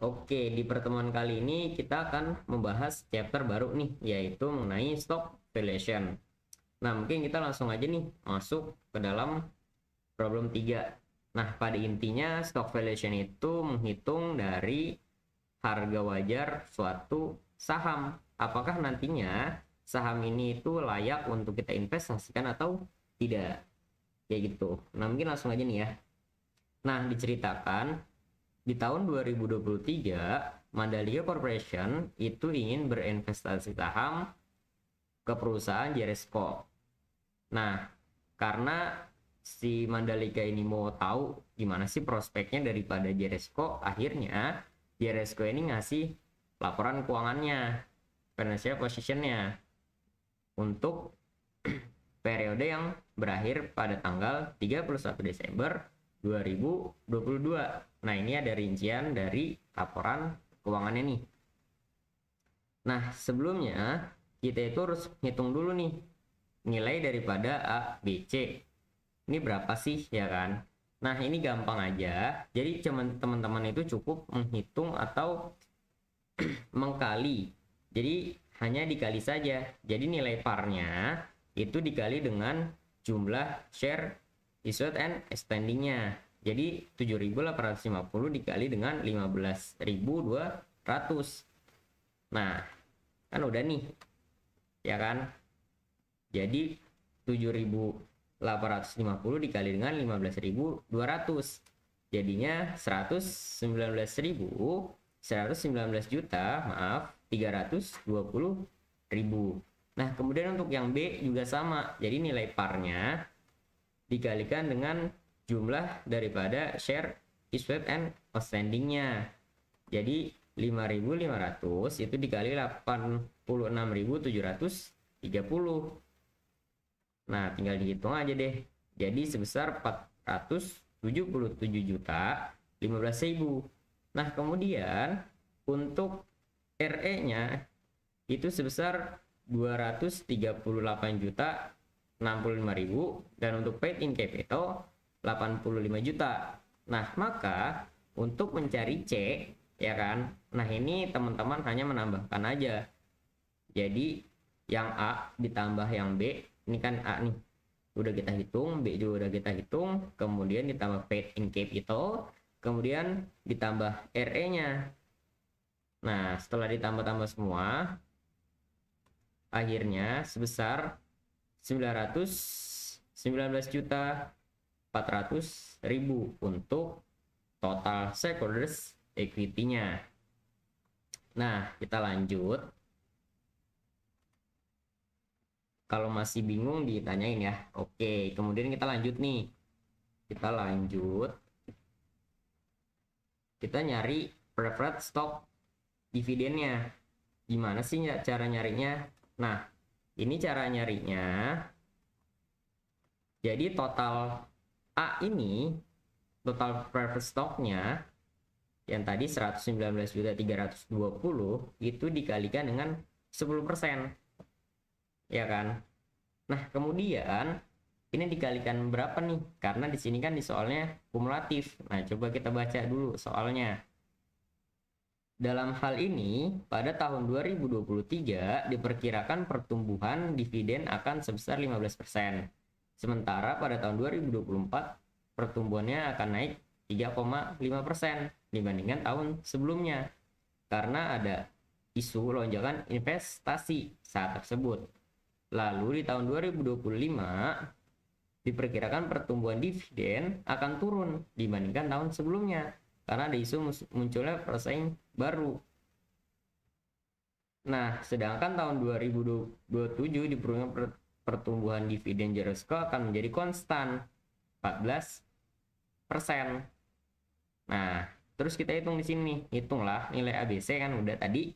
Oke, di pertemuan kali ini kita akan membahas chapter baru nih, yaitu mengenai stock valuation. Nah, mungkin kita langsung aja nih masuk ke dalam problem 3. Nah, pada intinya stock valuation itu menghitung dari harga wajar suatu saham. Apakah nantinya saham ini itu layak untuk kita investasikan atau tidak? Kayak gitu. Nah, mungkin langsung aja nih ya. Nah, diceritakan di tahun 2023, Mandalika Corporation itu ingin berinvestasi saham ke perusahaan Jeresco. Nah, karena si Mandalika ini mau tahu gimana sih prospeknya daripada Jeresco, akhirnya Jeresco ini ngasih laporan keuangannya, financial positionnya, untuk periode yang berakhir pada tanggal 31 Desember 2022. Nah, ini ada rincian dari laporan keuangannya nih. Nah, sebelumnya kita itu harus hitung dulu nih nilai daripada A, B, C. Ini berapa sih, ya kan? Nah, ini gampang aja. Jadi teman-teman itu cukup menghitung atau mengkali. Jadi hanya dikali saja. Jadi nilai parnya itu dikali dengan jumlah share issued and outstanding-nya. Jadi 7.850 dikali dengan 15.200. Nah, kan udah nih, ya kan? Jadi 7.850 dikali dengan 15.200. Jadinya 119 juta, maaf, 320.000. Nah, kemudian untuk yang B juga sama. Jadi nilai parnya dikalikan dengan jumlah daripada share issued and outstanding-nya. Jadi 5.500 itu dikali 86.730. Nah, tinggal dihitung aja deh. Jadi sebesar 477.015.000. Nah, kemudian untuk RE-nya itu sebesar 238.065.000 dan untuk paid in capital 85 juta. Nah, maka untuk mencari C, ya kan? Nah, ini teman-teman hanya menambahkan aja. Jadi yang A ditambah yang B, ini kan A nih udah kita hitung, B juga udah kita hitung, kemudian ditambah paid in capital, kemudian ditambah RE-nya. Nah, setelah ditambah-tambah semua, akhirnya sebesar 919.400.000 untuk total shareholders equity-nya. Nah, kita lanjut. Kalau masih bingung ditanyain ya. Oke, kemudian kita lanjut nih. Kita lanjut. Kita nyari preferred stock dividennya. Gimana sih cara nyarinya? Nah, ini cara nyarinya. Jadi total A ini, total preferred stocknya yang tadi 119.320 itu dikalikan dengan 10%. Ya kan? Nah, kemudian ini dikalikan berapa nih? Karena di sini kan di soalnya kumulatif. Nah, coba kita baca dulu soalnya. Dalam hal ini, pada tahun 2023 diperkirakan pertumbuhan dividen akan sebesar 15%. Sementara pada tahun 2024 pertumbuhannya akan naik 3,5% dibandingkan tahun sebelumnya. Karena ada isu lonjakan investasi saat tersebut. Lalu di tahun 2025 diperkirakan pertumbuhan dividen akan turun dibandingkan tahun sebelumnya karena ada isu munculnya persaing baru. Nah, sedangkan tahun 2027 diperkirakan pertumbuhan dividen Jeresco akan menjadi konstan 14%. Nah, terus kita hitung di sini, hitunglah nilai ABC kan udah tadi.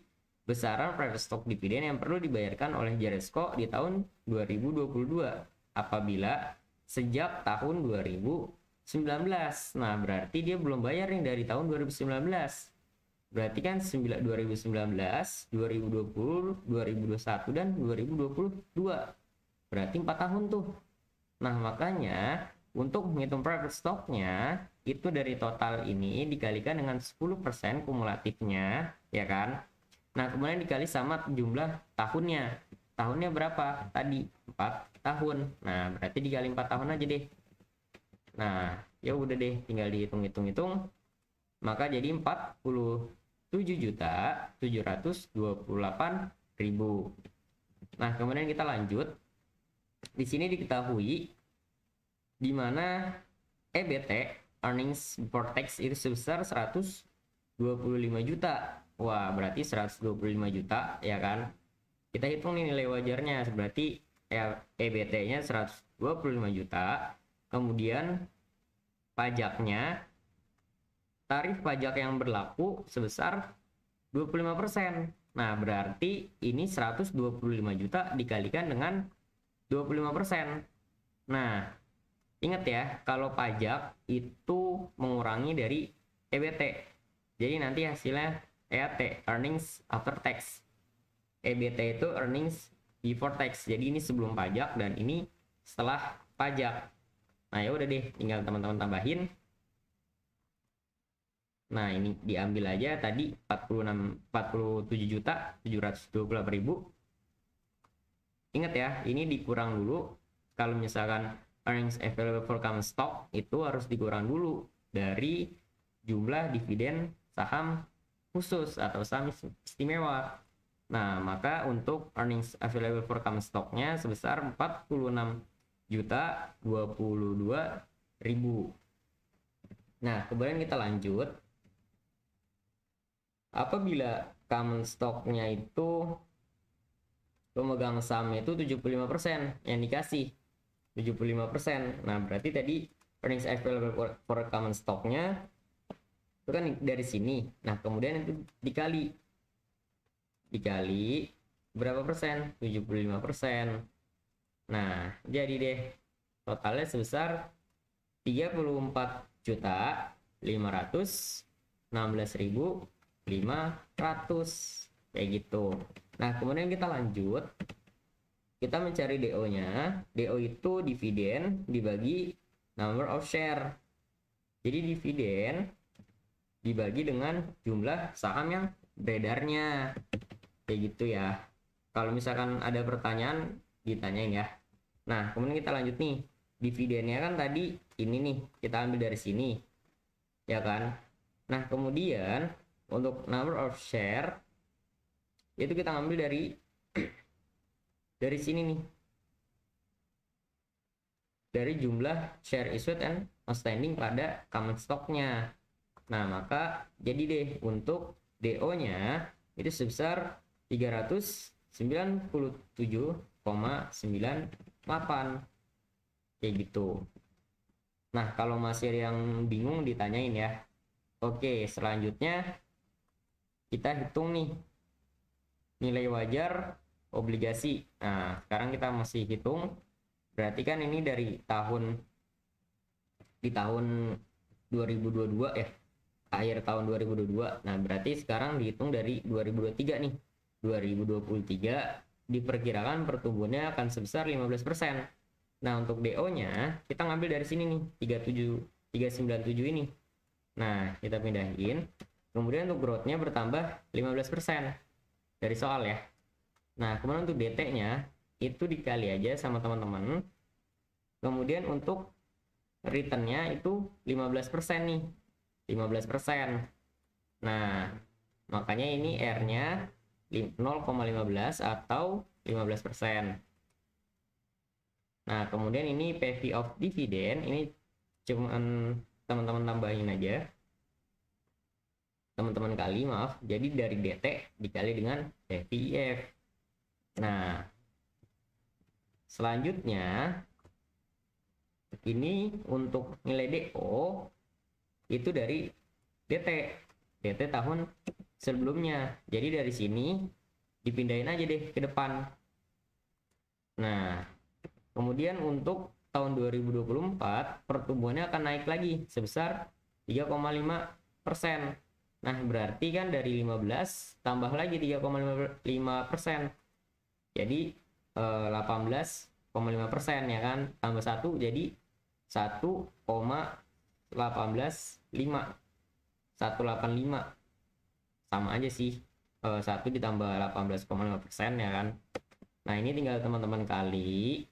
Besaran preferred stock dividen yang perlu dibayarkan oleh Jeresco di tahun 2022 apabila sejak tahun 2019. Nah, berarti dia belum bayar nih dari tahun 2019. Berarti kan 2019, 2020, 2021 dan 2022. Berarti 4 tahun tuh. Nah, makanya untuk menghitung preferred stocknya itu dari total ini dikalikan dengan 10% kumulatifnya, ya kan? Nah, kemudian dikali sama jumlah tahunnya. Tahunnya berapa? Tadi 4 tahun. Nah, berarti dikali 4 tahun aja deh. Nah, ya udah deh, tinggal dihitung-hitung-hitung. Maka jadi 47.728.000. Nah, kemudian kita lanjut. Di sini diketahui di mana EBT, earnings before tax, itu sebesar 125 juta. Wah, berarti 125 juta, ya kan? Kita hitung nih nilai wajarnya, berarti EBT-nya 125 juta. Kemudian pajaknya, tarif pajak yang berlaku sebesar 25%. Nah, berarti ini 125 juta dikalikan dengan 25%. Nah, ingat ya, kalau pajak itu mengurangi dari EBT. Jadi nanti hasilnya EAT, earnings after tax. EBT itu earnings before tax. Jadi ini sebelum pajak dan ini setelah pajak. Nah, ya udah deh, tinggal teman-teman tambahin. Nah, ini diambil aja tadi 47.728.000. Ingat ya, ini dikurang dulu. Kalau misalkan earnings available for common stock itu harus dikurang dulu dari jumlah dividen saham khusus atau saham istimewa. Nah, maka untuk earnings available for common stock-nya sebesar 46.022.000. Nah, kemudian kita lanjut. Apabila common stock-nya itu pemegang sahamnya itu 75% yang dikasih 75%. Nah, berarti tadi earnings available for common stock-nya itu kan dari sini. Nah, kemudian itu dikali berapa persen? 75%. Nah, jadi deh totalnya sebesar 34.516.500 kayak gitu. Nah, kemudian kita lanjut. Kita mencari DO-nya. DO itu dividen dibagi number of share. Jadi dividen dibagi dengan jumlah saham yang beredarnya. Kayak gitu ya. Kalau misalkan ada pertanyaan, ditanyain ya. Nah, kemudian kita lanjut nih. Dividennya kan tadi ini nih, kita ambil dari sini. Ya kan? Nah, kemudian untuk number of share itu kita ambil dari sini nih. Dari jumlah share issued and outstanding pada common stock-nya. Nah, maka jadi deh untuk DO-nya itu sebesar 397,98 kayak gitu. Nah, kalau masih ada yang bingung ditanyain ya. Oke, selanjutnya kita hitung nih nilai wajar obligasi. Nah, sekarang kita masih hitung. Berarti kan ini dari di tahun 2022 ya. Akhir tahun 2022. Nah, berarti sekarang dihitung dari 2023 nih. 2023 diperkirakan pertumbuhannya akan sebesar 15%. Nah, untuk DO-nya kita ngambil dari sini nih, 397 ini. Nah, kita pindahin. Kemudian untuk growth-nya bertambah 15% dari soal ya. Nah, kemudian untuk DT-nya itu dikali aja sama teman-teman. Kemudian untuk return-nya itu 15% nih. 15%. Nah, makanya ini R-nya 0,15 atau 15%. Nah, kemudian ini PV of dividend ini cuman teman-teman tambahin aja. Teman-teman kali, maaf. Jadi dari DT dikali dengan PVIF. Nah, selanjutnya ini untuk nilai DO itu dari DT tahun sebelumnya. Jadi dari sini dipindahin aja deh ke depan. Nah, kemudian untuk tahun 2024 pertumbuhannya akan naik lagi sebesar 3,5%. Nah, berarti kan dari 15 tambah lagi 3,5%. Jadi 18,5% ya kan, tambah 1 jadi 1,8 185 sama aja sih, 1 ditambah 18,5% ya kan. Nah ini tinggal teman-teman kali.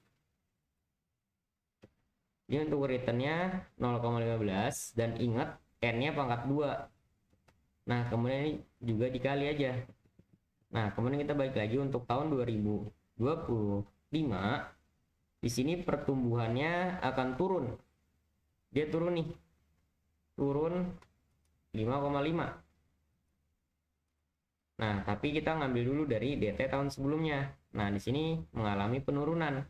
Ini untuk returnnya 0,15 dan ingat n-nya pangkat 2. Nah kemudian ini juga dikali aja. Nah kemudian kita balik lagi untuk tahun 2025. Di sini pertumbuhannya akan turun. Dia turun nih. Turun 5,5. Nah, tapi kita ngambil dulu dari DT tahun sebelumnya. Nah, di sini mengalami penurunan.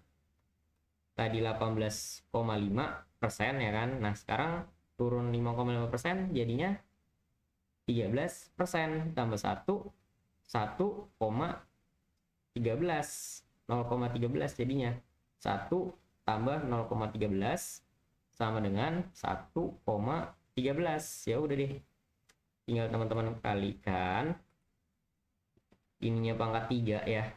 Tadi 18,5% ya kan. Nah, sekarang turun 5,5%, jadinya 13%. Tambah 1, 1,13. 0,13 jadinya. 1 tambah 0,13 sama dengan 1,13. Ya udah deh. Tinggal teman-teman kalikan. Ininya pangkat 3 ya.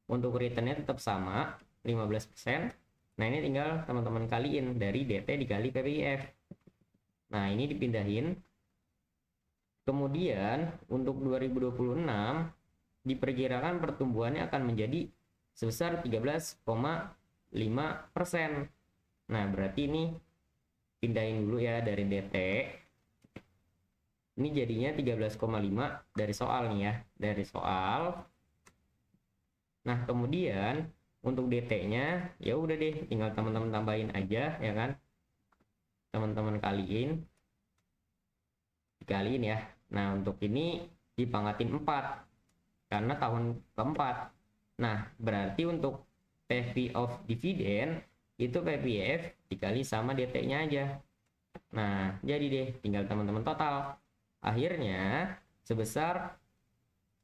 Untuk returnnya tetap sama 15%. Nah ini tinggal teman-teman kaliin dari DT dikali PPIF. Nah ini dipindahin. Kemudian untuk 2026 diperkirakan pertumbuhannya akan menjadi sebesar 13,5%. Nah berarti ini pindahin dulu ya dari DT. Ini jadinya 13,5 dari soal nih ya, dari soal. Nah, kemudian untuk DT-nya ya udah deh, tinggal teman-teman tambahin aja ya kan. Teman-teman kaliin. Dikaliin ya. Nah, untuk ini dipangkatin 4 karena tahun keempat. Nah, berarti untuk PV of dividend itu PPF dikali sama DT-nya aja. Nah, jadi deh, tinggal teman-teman total. Akhirnya sebesar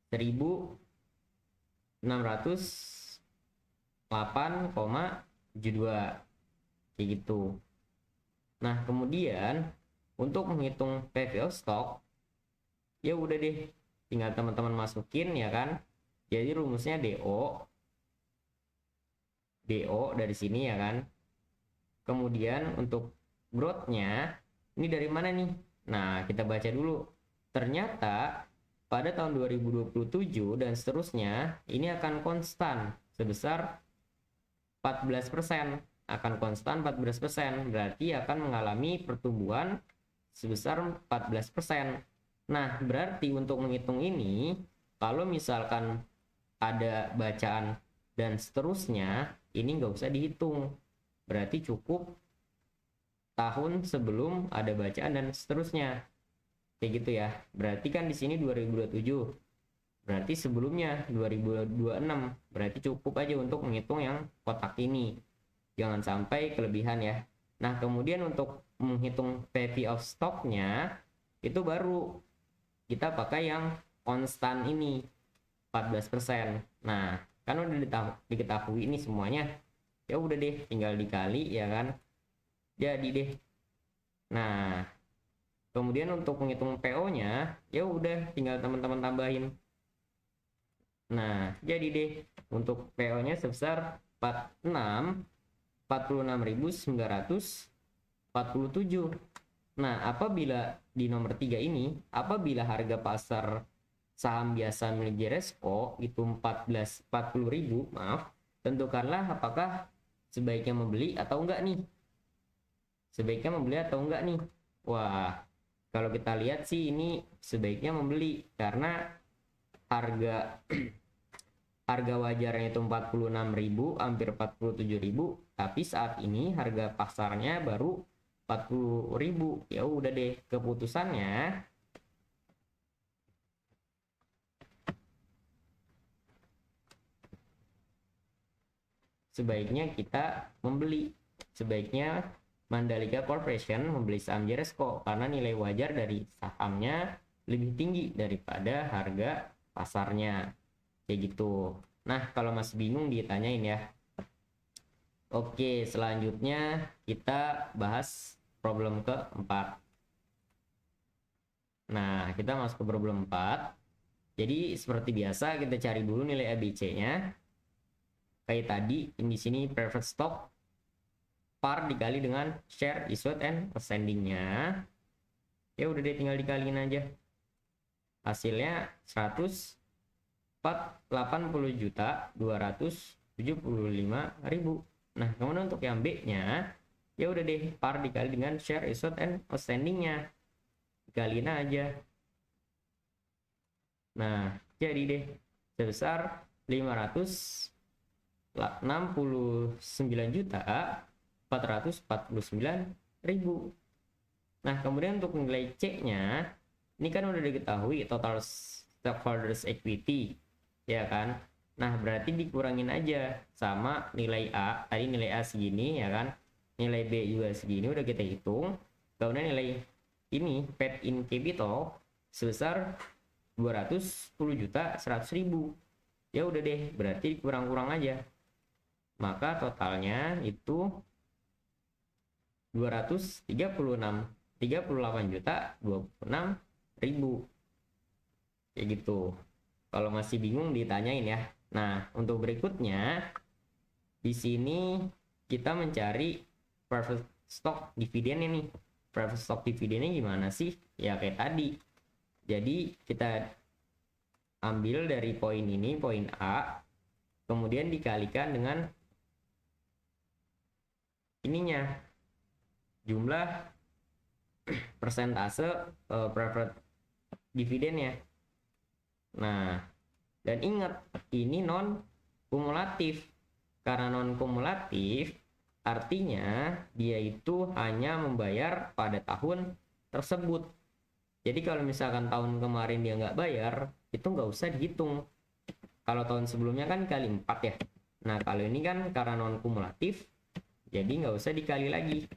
1.608,72 kayak gitu. Nah kemudian untuk menghitung PV of stock ya udah deh, tinggal teman-teman masukin ya kan. Jadi rumusnya DO dari sini ya kan. Kemudian untuk growth-nya ini dari mana nih? Nah, kita baca dulu. Ternyata pada tahun 2027 dan seterusnya ini akan konstan sebesar 14%. Akan konstan 14%. Berarti akan mengalami pertumbuhan sebesar 14%. Nah, berarti untuk menghitung ini, kalau misalkan ada bacaan dan seterusnya, ini nggak usah dihitung. Berarti cukup tahun sebelum ada bacaan dan seterusnya. Kayak gitu ya. Berarti kan di sini 2027. Berarti sebelumnya 2026. Berarti cukup aja untuk menghitung yang kotak ini. Jangan sampai kelebihan ya. Nah, kemudian untuk menghitung PV of stock-nya itu baru kita pakai yang konstan ini 14%. Nah, kan udah diketahui ini semuanya. Ya udah deh, tinggal dikali ya kan. Jadi deh. Nah, kemudian untuk menghitung PO-nya, ya udah tinggal teman-teman tambahin. Nah, jadi deh untuk PO-nya sebesar 46.947. Nah, apabila di nomor 3 ini, apabila harga pasar saham biasa milik Jeresco itu 40.000, maaf, tentukanlah apakah sebaiknya membeli atau enggak nih. Sebaiknya membeli atau enggak nih. Wah, kalau kita lihat sih ini sebaiknya membeli karena harga harga wajarnya itu 46.000, hampir 47.000, tapi saat ini harga pasarnya baru 40.000. Ya udah deh, keputusannya sebaiknya kita membeli. Sebaiknya Mandalika Corporation membeli saham Jeresco karena nilai wajar dari sahamnya lebih tinggi daripada harga pasarnya. Kayak gitu. Nah, kalau masih bingung ditanyain ya. Oke, selanjutnya kita bahas problem keempat. Nah, kita masuk ke problem 4. Jadi seperti biasa kita cari dulu nilai ABC-nya. Kayak tadi, di sini preferred stock par dikali dengan share issued and outstanding-nya. Ya udah deh, tinggal dikaliin aja. Hasilnya 180.275.000. Nah, kemudian untuk yang B-nya, ya udah deh, par dikali dengan share issued and outstanding-nya. Dikaliin aja. Nah, jadi deh sebesar 569.449.000. Nah, kemudian untuk nilai C-nya, ini kan udah diketahui total stockholders equity, ya kan? Nah, berarti dikurangin aja sama nilai A. Tadi nilai A segini, ya kan? Nilai B juga segini, udah kita hitung. Kemudian nilai ini, paid in capital, sebesar 210.100.000. Ya udah deh, berarti kurang-kurang aja. Maka totalnya itu 238.026.000. Kayak gitu. Kalau masih bingung ditanyain ya. Nah, untuk berikutnya di sini kita mencari preferred stock dividennya nih. Preferred stock dividennya gimana sih? Ya kayak tadi. Jadi kita ambil dari poin ini, poin A, kemudian dikalikan dengan ininya, jumlah persentase preferred dividennya. Nah, dan ingat ini non kumulatif. Karena non kumulatif artinya dia itu hanya membayar pada tahun tersebut. Jadi kalau misalkan tahun kemarin dia nggak bayar, itu nggak usah dihitung. Kalau tahun sebelumnya kan kali 4 ya. Nah, kalau ini kan karena non kumulatif, jadi nggak usah dikali lagi.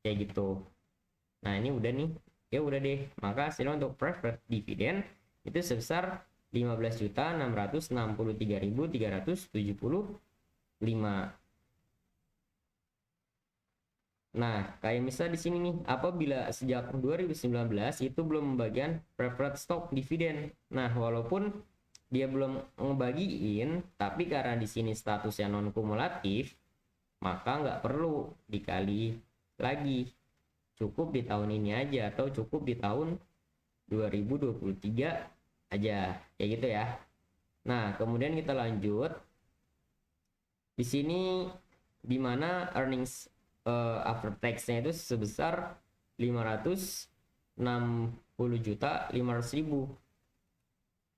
Kayak gitu. Nah, ini udah nih. Ya udah deh. Maka hasilnya untuk preferred dividend itu sebesar 15.663.375. Nah, kayak misalnya di sini nih, apabila sejak 2019 itu belum membagikan preferred stock dividen. Nah, walaupun dia belum ngebagiin, tapi karena di sini statusnya non kumulatif, maka nggak perlu dikali lagi. Cukup di tahun ini aja atau cukup di tahun 2023 aja, kayak gitu ya. Nah, kemudian kita lanjut. Di sini dimana earnings after tax-nya itu sebesar 560.500.000.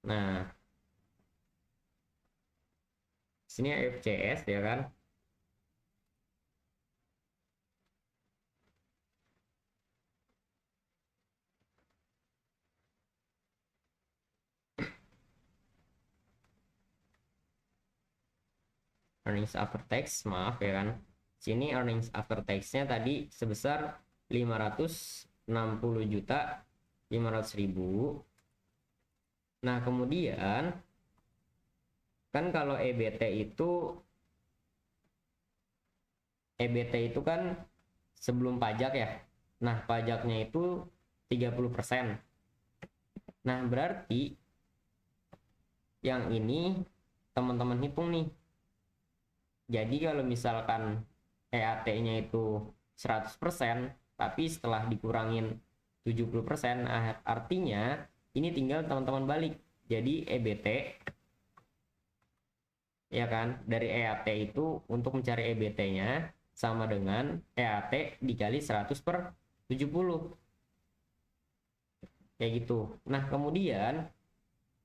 Nah, sini FCS ya kan. Earnings after tax, maaf ya kan. Sini earnings after tax-nya tadi sebesar 560.500.000. Nah, kemudian kan kalau EBT itu kan sebelum pajak ya. Nah, pajaknya itu 30%. Nah, berarti yang ini teman-teman hitung nih. Jadi kalau misalkan EAT-nya itu 100%, tapi setelah dikurangin 70%, artinya ini tinggal teman-teman balik. Jadi EBT ya kan, dari EAT itu untuk mencari EBT-nya sama dengan EAT dikali 100/70. Kayak gitu. Nah, kemudian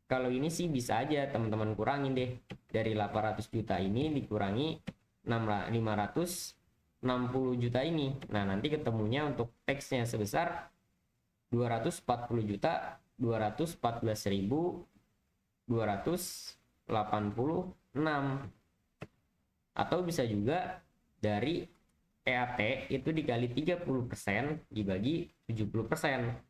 kalau ini sih bisa aja teman-teman kurangin deh. Dari 800 juta ini dikurangi 560 juta ini. Nah, nanti ketemunya untuk teksnya sebesar 240.214.286. Atau bisa juga dari EAT itu dikali 30% dibagi 70%.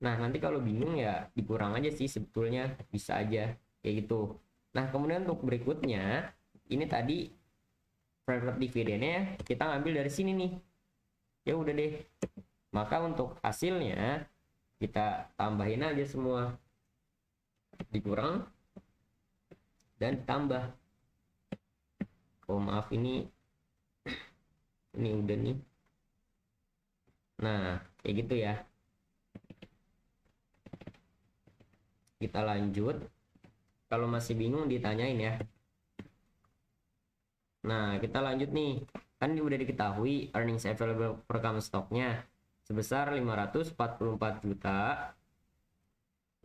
Nah, nanti kalau bingung ya dikurang aja sih, sebetulnya bisa aja kayak gitu. Nah, kemudian untuk berikutnya, ini tadi preferred dividennya kita ngambil dari sini nih. Ya udah deh. Maka untuk hasilnya kita tambahin aja semua. Dikurang dan ditambah. Oh, maaf, ini Ini udah nih. Nah, kayak gitu ya. Kita lanjut. Kalau masih bingung ditanyain ya. Nah, kita lanjut nih. Kan udah diketahui earnings available per common stock-nya sebesar 544 juta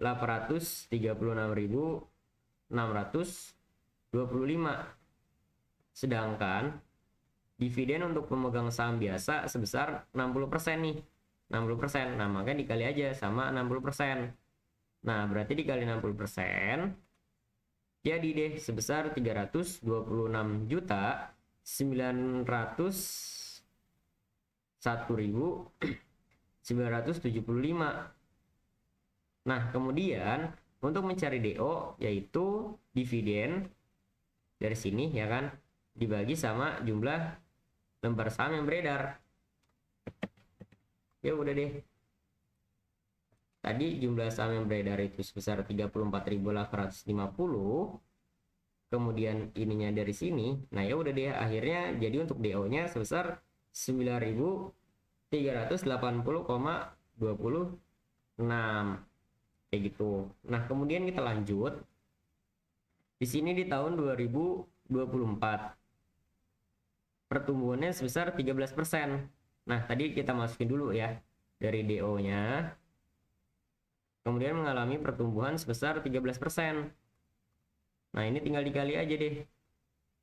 836.625. Sedangkan dividen untuk pemegang saham biasa sebesar 60% nih. 60%. Nah, makanya dikali aja sama 60%. Nah, berarti dikali 60%, jadi deh sebesar 326 juta 901.975. Nah, kemudian untuk mencari DO yaitu dividen dari sini ya kan dibagi sama jumlah lembar saham yang beredar. Ya udah deh. Tadi jumlah saham yang beredar itu sebesar 34.850. Kemudian ininya dari sini. Nah, ya udah deh akhirnya jadi untuk DO-nya sebesar 9.380,26 kayak gitu. Nah, kemudian kita lanjut. Di sini di tahun 2024 pertumbuhannya sebesar 13%. Nah, tadi kita masukin dulu ya dari DO-nya. Kemudian mengalami pertumbuhan sebesar 13%. Nah, ini tinggal dikali aja deh.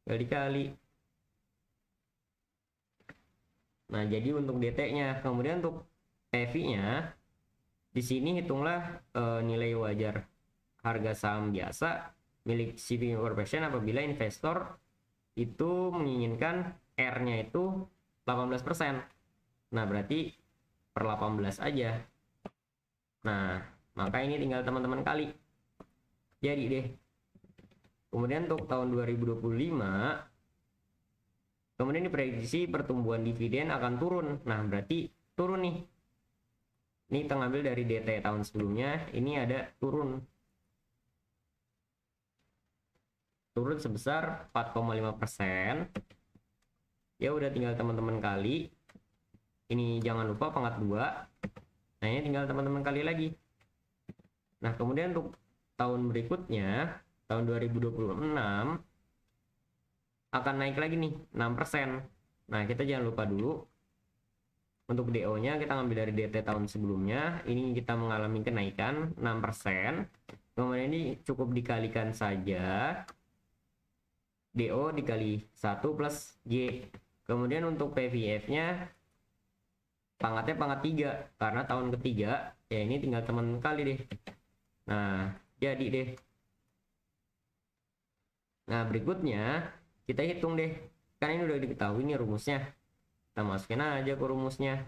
Tinggal dikali. Nah, jadi untuk DT-nya, kemudian untuk PV-nya di sini hitunglah nilai wajar harga saham biasa milik Shipping Corporation apabila investor itu menginginkan R-nya itu 18%. Nah, berarti per 18 aja. Nah, maka ini tinggal teman-teman kali. Jadi deh. Kemudian untuk tahun 2025, kemudian diprediksi pertumbuhan dividen akan turun. Nah, berarti turun nih. Ini kita ngambil dari DT tahun sebelumnya, ini ada turun. Turun sebesar 4,5%. Ya udah tinggal teman-teman kali. Ini jangan lupa pangkat 2. Nah, ini tinggal teman-teman kali lagi. Nah, kemudian untuk tahun berikutnya, tahun 2026 akan naik lagi nih 6%. Nah, kita jangan lupa dulu untuk DO-nya kita ngambil dari DT tahun sebelumnya. Ini kita mengalami kenaikan 6%. Kemudian ini cukup dikalikan saja DO dikali 1 plus Y. Kemudian untuk PVF-nya pangkatnya pangkat 3 karena tahun ketiga. Ya ini tinggal teman kali deh. Nah, jadi deh. Nah, berikutnya kita hitung deh. Kan ini udah diketahui nih rumusnya. Kita masukin aja ke rumusnya.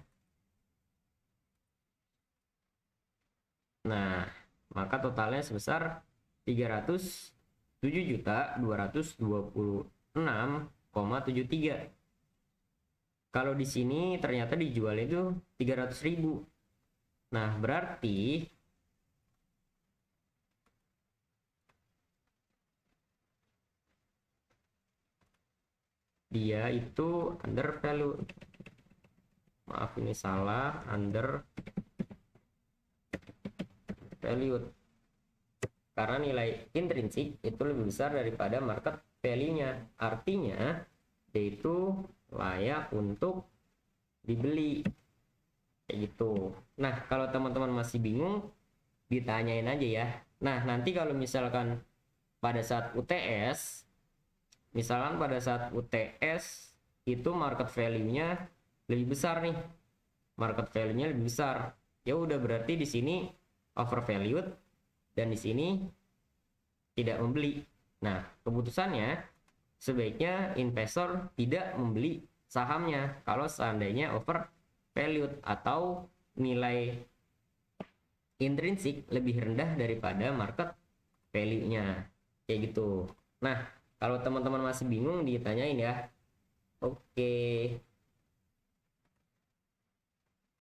Nah, maka totalnya sebesar 307.226,73. Kalau di sini ternyata dijual itu 300.000. Nah, berarti dia itu under value. Maaf ini salah, under value. Karena nilai intrinsik itu lebih besar daripada market value-nya. Artinya dia itu layak untuk dibeli. Kayak gitu. Nah, kalau teman-teman masih bingung, ditanyain aja ya. Nah, nanti kalau misalkan pada saat UTS, misalkan pada saat UTS itu market value-nya lebih besar nih. Market value-nya lebih besar. Ya udah berarti di sini overvalued dan di sini tidak membeli. Nah, keputusannya sebaiknya investor tidak membeli sahamnya kalau seandainya overvalued atau nilai intrinsik lebih rendah daripada market value-nya. Kayak gitu. Nah, kalau teman-teman masih bingung ditanyain ya. Oke.